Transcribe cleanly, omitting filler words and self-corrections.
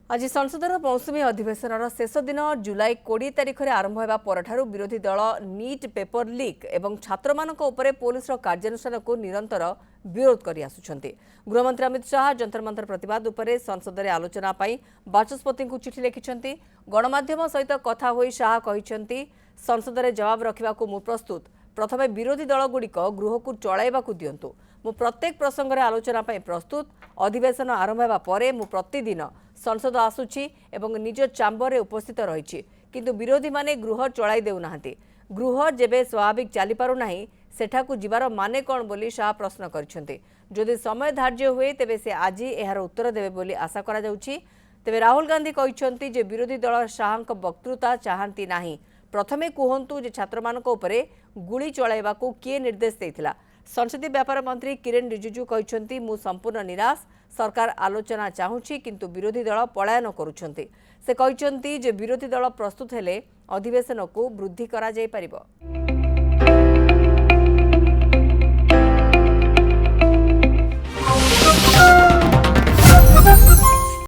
आज संसदर मौसुमी अधिवेशन शेष दिन जुलाई 20 तारिख में आरंभ होगा परठारु विरोधी दल नीट पेपर लीक एवं छात्र मानक उपरे पुलिस कार्यानुष्ठान को निरंतर विरोध कर आसुछंती। गृहमंत्री अमित शाह जंतर मंतर प्रतिवाद उपरे संसद में आलोचना पाई बाचस्पति को चिठी लिखिछंती। गणमाध्यम सहित कथा होई शाह कहिछंती संसद में जवाब रखा मु प्रस्तुत। प्रथमे विरोधी दलगुड़िक गृह को चलाइबा दिंतु। मु प्रत्येक प्रसंग में आलोचना पाई प्रस्तुत। अधिवेशन आरंभ होगा पर मु प्रतिदिन संसद आसुछि एवं निज चाम्बर में उपस्थित रही किंतु विरोधी माने गृह चलाई देउना। गृह जेबे स्वाभाविक चली पारु नाही सेठाकु जिबार माने कौन बोली शाह प्रश्न करछन्ते। जदि समय धार्य हुए तेबे से आज एहार उत्तर देबे बोली आशा करा जाउछि। तेबे राहुल गांधी कहिछन्ति जे विरोधी दल शाहक वक्तृता चाहंती नाही। प्रथमे कुहंतु जे छात्र मानक उपरे गुली चलाइबाकू किए निर्देश देइथिला। संसदीय व्यापार मंत्री किरेन रिजिजू कहिछन्ति मु संपूर्ण निराश। सरकार आलोचना चाहूछि किंतु विरोधी दल पलायन करुछन्ति। से कहिछन्ति जे विरोधी दल प्रस्तुत हेले अधिवेशन को वृद्धि करा जाय परिबो।